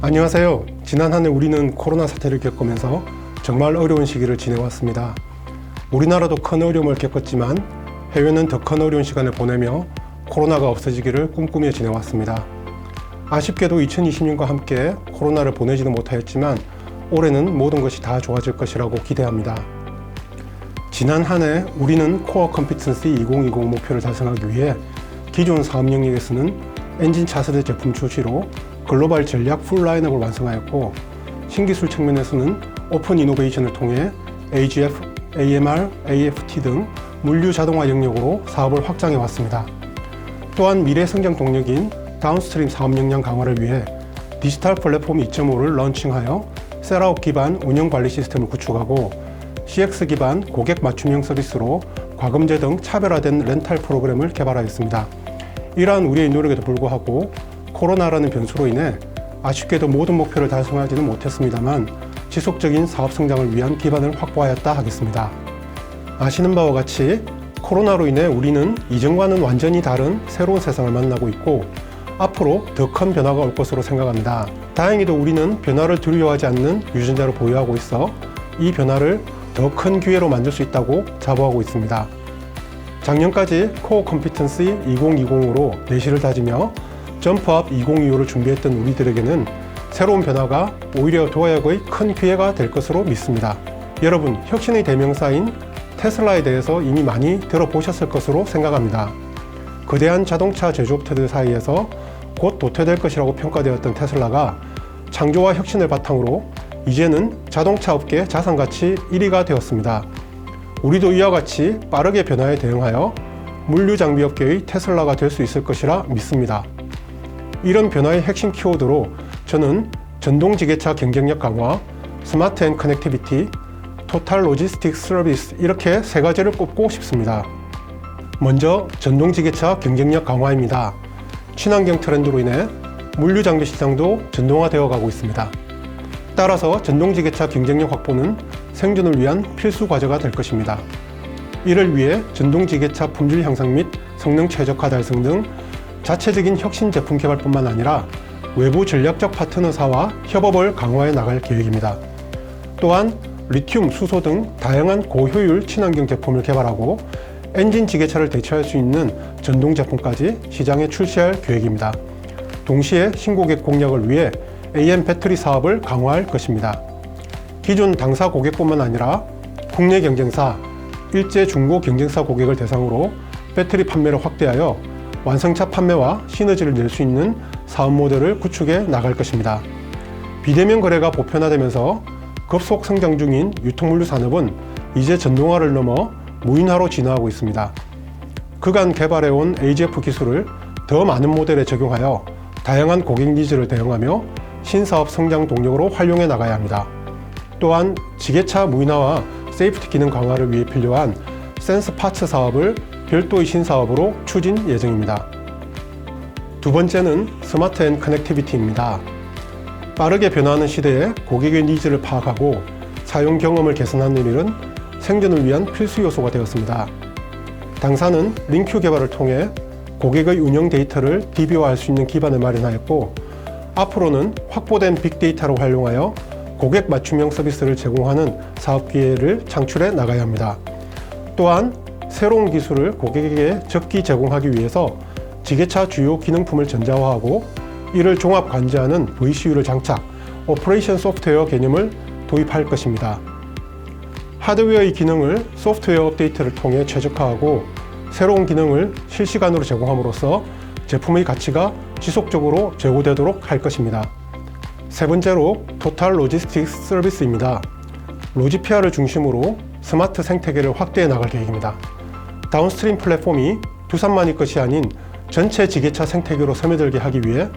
안녕하세요. 지난 한 해 우리는 코로나 사태를 겪으면서 정말 어려운 시기를 지내왔습니다. 우리나라도 큰 어려움을 겪었지만 해외는 더 큰 어려운 시간을 보내며 코로나가 없어지기를 꿈꾸며 지내왔습니다. 아쉽게도 2020년과 함께 코로나를 보내지는 못하였지만 올해는 모든 것이 다 좋아질 것이라고 기대합니다. 지난 한 해 우리는 코어 컴피턴시 2020 목표를 달성하기 위해 기존 사업 영역에서는 엔진 차세대 제품 출시로 글로벌 전략 풀 라인업을 완성하였고, 신기술 측면에서는 오픈 이노베이션을 통해 AGF, AMR, AFT 등 물류 자동화 영역으로 사업을 확장해 왔습니다. 또한 미래 성장 동력인 다운스트림 사업 역량 강화를 위해 디지털 플랫폼 2.5를 런칭하여 셀아웃 기반 운영 관리 시스템을 구축하고, CX 기반 고객 맞춤형 서비스로 과금제 등 차별화된 렌탈 프로그램을 개발하였습니다. 이러한 우리의 노력에도 불구하고 코로나라는 변수로 인해 아쉽게도 모든 목표를 달성하지는 못했습니다만 지속적인 사업 성장을 위한 기반을 확보하였다 하겠습니다. 아시는 바와 같이 코로나로 인해 우리는 이전과는 완전히 다른 새로운 세상을 만나고 있고 앞으로 더 큰 변화가 올 것으로 생각합니다. 다행히도 우리는 변화를 두려워하지 않는 유전자를 보유하고 있어 이 변화를 더 큰 기회로 만들 수 있다고 자부하고 있습니다. 작년까지 코어 컴피턴시 2020으로 내실을 다지며 점프업 2025를 준비했던 우리들에게는 새로운 변화가 오히려 도약의 큰 기회가 될 것으로 믿습니다. 여러분, 혁신의 대명사인 테슬라에 대해서 이미 많이 들어보셨을 것으로 생각합니다. 거대한 자동차 제조업체들 사이에서 곧 도태될 것이라고 평가되었던 테슬라가 창조와 혁신을 바탕으로 이제는 자동차 업계 자산가치 1위가 되었습니다. 우리도 이와 같이 빠르게 변화에 대응하여 물류 장비 업계의 테슬라가 될 수 있을 것이라 믿습니다. 이런 변화의 핵심 키워드로 저는 전동지게차 경쟁력 강화, 스마트 앤 커넥티비티, 토탈 로지스틱스 서비스 이렇게 세 가지를 꼽고 싶습니다. 먼저 전동지게차 경쟁력 강화입니다. 친환경 트렌드로 인해 물류 장비 시장도 전동화되어 가고 있습니다. 따라서 전동지게차 경쟁력 확보는 생존을 위한 필수 과제가 될 것입니다. 이를 위해 전동지게차 품질 향상 및 성능 최적화 달성 등 자체적인 혁신 제품 개발뿐만 아니라 외부 전략적 파트너사와 협업을 강화해 나갈 계획입니다. 또한 리튬, 수소 등 다양한 고효율 친환경 제품을 개발하고 엔진 지게차를 대체할 수 있는 전동 제품까지 시장에 출시할 계획입니다. 동시에 신고객 공략을 위해 AM 배터리 사업을 강화할 것입니다. 기존 당사 고객뿐만 아니라 국내 경쟁사, 일제 중고 경쟁사 고객을 대상으로 배터리 판매를 확대하여 완성차 판매와 시너지를 낼 수 있는 사업 모델을 구축해 나갈 것입니다. 비대면 거래가 보편화되면서 급속 성장 중인 유통물류 산업은 이제 전동화를 넘어 무인화로 진화하고 있습니다. 그간 개발해온 AGF 기술을 더 많은 모델에 적용하여 다양한 고객 니즈를 대응하며 신사업 성장 동력으로 활용해 나가야 합니다. 또한 지게차 무인화와 세이프티 기능 강화를 위해 필요한 센스 파츠 사업을 별도의 신사업으로 추진 예정입니다. 두 번째는 스마트 앤 커넥티비티입니다. 빠르게 변화하는 시대에 고객의 니즈를 파악하고 사용 경험을 개선하는 일은 생존을 위한 필수 요소가 되었습니다. 당사는 링큐 개발을 통해 고객의 운영 데이터를 DB화할 수 있는 기반을 마련하였고, 앞으로는 확보된 빅데이터를 활용하여 고객 맞춤형 서비스를 제공하는 사업 기회를 창출해 나가야 합니다. 또한 새로운 기술을 고객에게 적기 제공하기 위해서 지게차 주요 기능품을 전자화하고 이를 종합 관제하는 VCU를 장착, 오퍼레이션 소프트웨어 개념을 도입할 것입니다. 하드웨어의 기능을 소프트웨어 업데이트를 통해 최적화하고 새로운 기능을 실시간으로 제공함으로써 제품의 가치가 지속적으로 제고되도록 할 것입니다. 세 번째로 토탈 로지스틱스 서비스입니다. 로지피아를 중심으로 스마트 생태계를 확대해 나갈 계획입니다. 다운스트림 플랫폼이 두산만이 것이 아닌 전체 지게차 생태계로 스며들게 하기 위해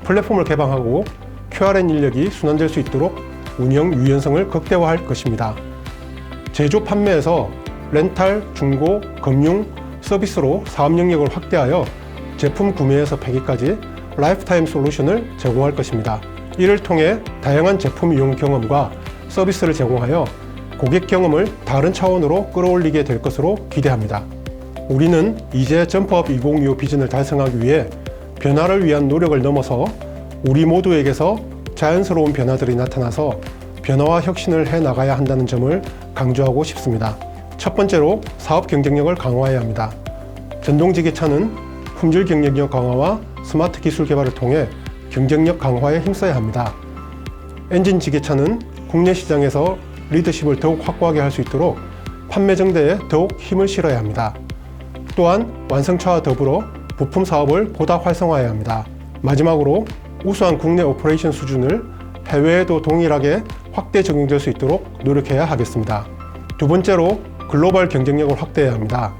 플랫폼을 개방하고 QRN 인력이 순환될 수 있도록 운영 유연성을 극대화할 것입니다. 제조 판매에서 렌탈, 중고, 금융, 서비스로 사업 영역을 확대하여 제품 구매에서 폐기까지 라이프타임 솔루션을 제공할 것입니다. 이를 통해 다양한 제품 이용 경험과 서비스를 제공하여 고객 경험을 다른 차원으로 끌어올리게 될 것으로 기대합니다. 우리는 이제 점프업 2025 비전을 달성하기 위해 변화를 위한 노력을 넘어서 우리 모두에게서 자연스러운 변화들이 나타나서 변화와 혁신을 해 나가야 한다는 점을 강조하고 싶습니다. 첫 번째로 사업 경쟁력을 강화해야 합니다. 전동지게차는 품질 경쟁력 강화와 스마트 기술 개발을 통해 경쟁력 강화에 힘써야 합니다. 엔진 지게차는 국내 시장에서 리더십을 더욱 확고하게 할 수 있도록 판매 증대에 더욱 힘을 실어야 합니다. 또한 완성차와 더불어 부품 사업을 보다 활성화해야 합니다. 마지막으로 우수한 국내 오퍼레이션 수준을 해외에도 동일하게 확대 적용될 수 있도록 노력해야 하겠습니다. 두 번째로 글로벌 경쟁력을 확대해야 합니다.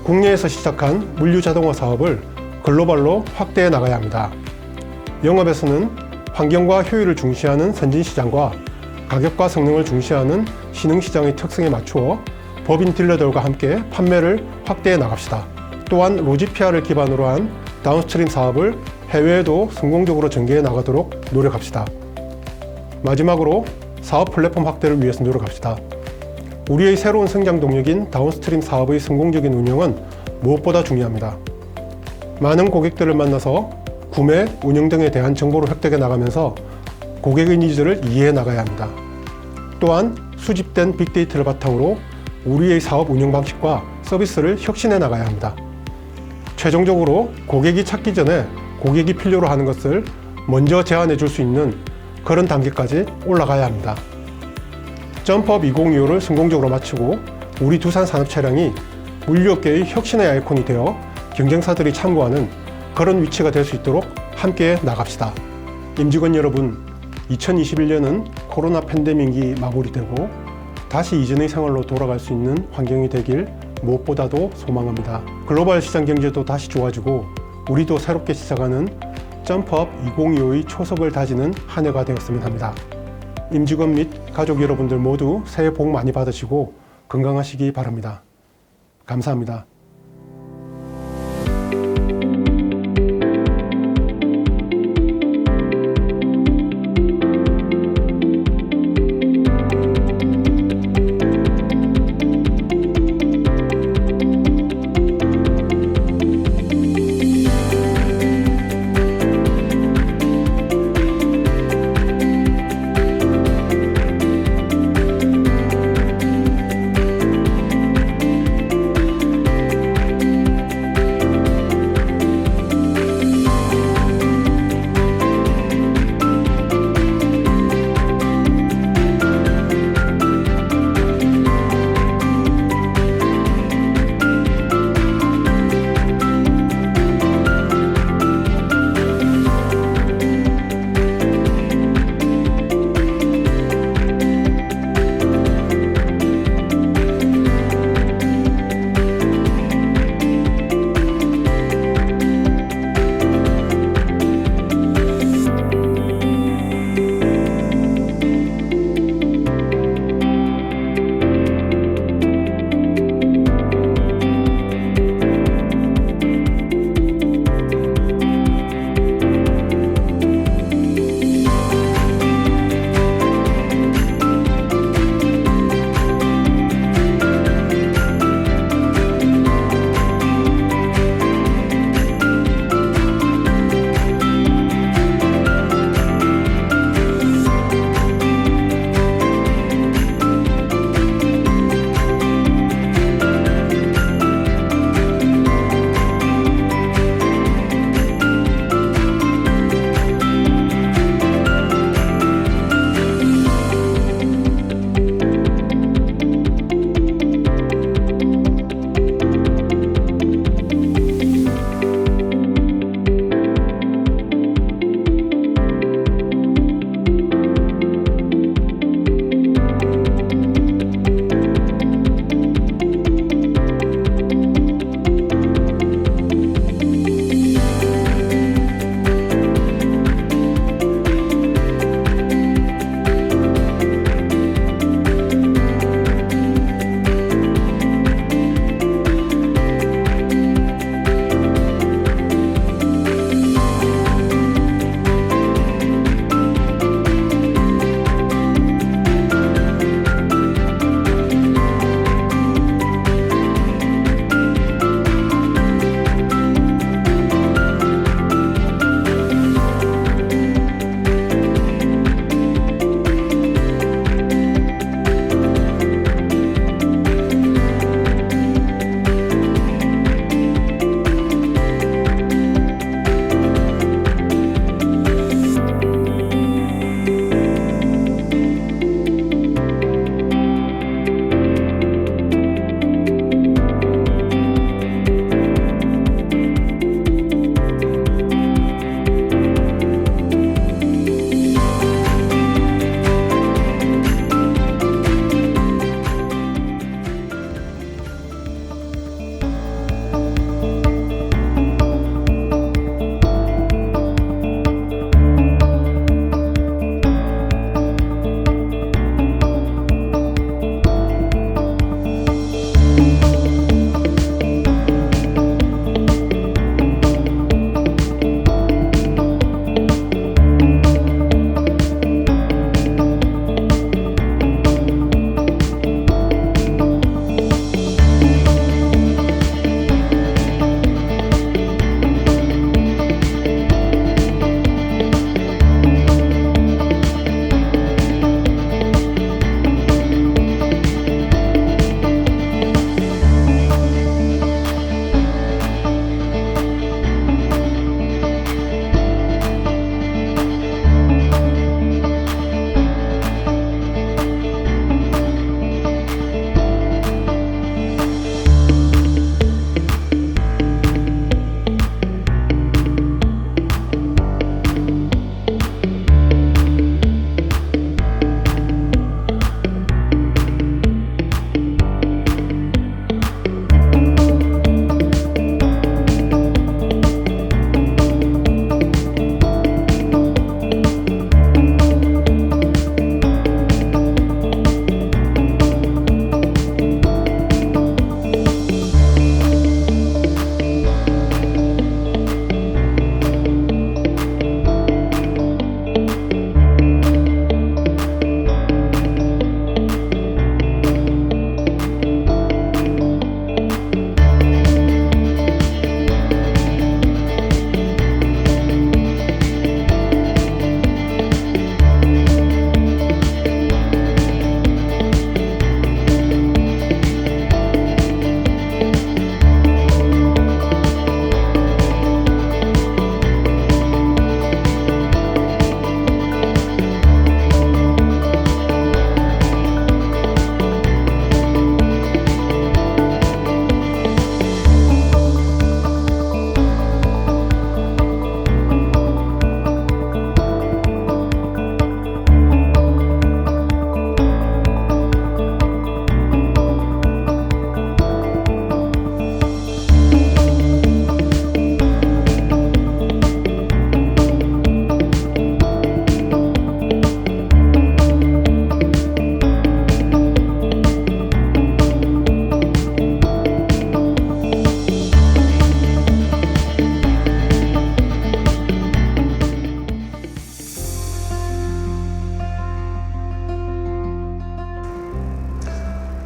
국내에서 시작한 물류 자동화 사업을 글로벌로 확대해 나가야 합니다. 영업에서는 환경과 효율을 중시하는 선진시장과 가격과 성능을 중시하는 신흥시장의 특성에 맞추어 법인 딜러들과 함께 판매를 확대해 나갑시다. 또한 로지피아를 기반으로 한 다운스트림 사업을 해외에도 성공적으로 전개해 나가도록 노력합시다. 마지막으로 사업 플랫폼 확대를 위해서 노력합시다. 우리의 새로운 성장 동력인 다운스트림 사업의 성공적인 운영은 무엇보다 중요합니다. 많은 고객들을 만나서 구매, 운영 등에 대한 정보를 획득해 나가면서 고객의 니즈를 이해해 나가야 합니다. 또한 수집된 빅데이터를 바탕으로 우리의 사업 운영 방식과 서비스를 혁신해 나가야 합니다. 최종적으로 고객이 찾기 전에 고객이 필요로 하는 것을 먼저 제안해 줄 수 있는 그런 단계까지 올라가야 합니다. 점프업 2025를 성공적으로 마치고 우리 두산 산업차량이 물류업계의 혁신의 아이콘이 되어 경쟁사들이 참고하는 그런 위치가 될 수 있도록 함께 나갑시다. 임직원 여러분, 2021년은 코로나 팬데믹이 마무리되고 다시 이전의 생활로 돌아갈 수 있는 환경이 되길 무엇보다도 소망합니다. 글로벌 시장 경제도 다시 좋아지고 우리도 새롭게 시작하는 점프업 2025의 초석을 다지는 한 해가 되었으면 합니다. 임직원 및 가족 여러분들 모두 새해 복 많이 받으시고 건강하시기 바랍니다. 감사합니다.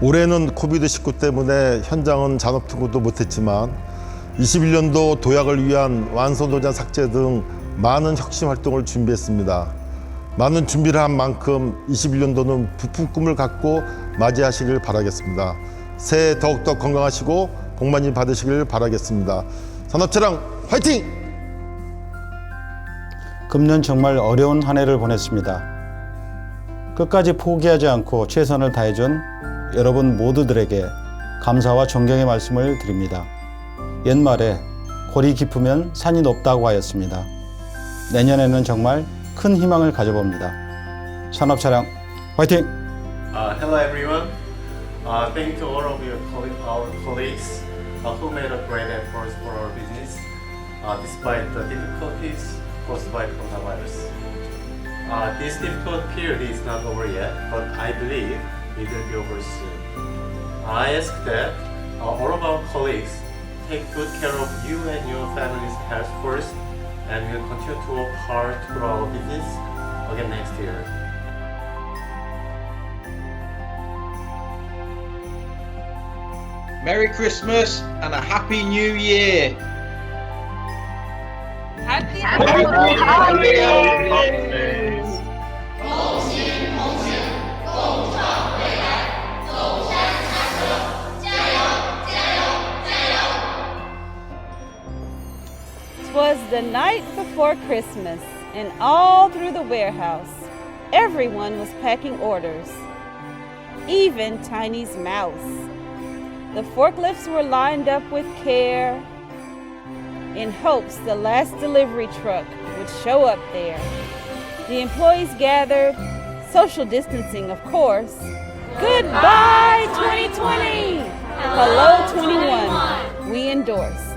올해는 코비드-19 때문에 현장은 잔업 투구도 못했지만 21년도 도약을 위한 완소도장 삭제 등 많은 혁신 활동을 준비했습니다. 많은 준비를 한 만큼 21년도는 부푼 꿈을 갖고 맞이하시길 바라겠습니다. 새해 더욱더 건강하시고 복 많이 받으시길 바라겠습니다. 산업체랑 화이팅! 금년 정말 어려운 한 해를 보냈습니다. 끝까지 포기하지 않고 최선을 다해준 여러분 모두들에게 감사와 존경의 말씀을 드립니다. 옛말에 골이 깊으면 산이 높다고 하였습니다. 내년에는 정말 큰 희망을 가져봅니다. 산업차량 화이팅! Hello everyone. Thank you to all of our colleagues who made a great effort for our business despite the difficulties caused by coronavirus. This difficult period is not over yet, but I believe it will be over soon. I ask that all of our colleagues take good care of you and your family's health first, and we'll continue to work hard to grow our business again next year. Merry Christmas and a Happy New Year! Happy It was the night before Christmas, and all through the warehouse, everyone was packing orders, even Tiny's mouse. The forklifts were lined up with care in hopes the last delivery truck would show up there. The employees gathered, social distancing, of course. Goodbye, 2020! Hello, 21. We endorse.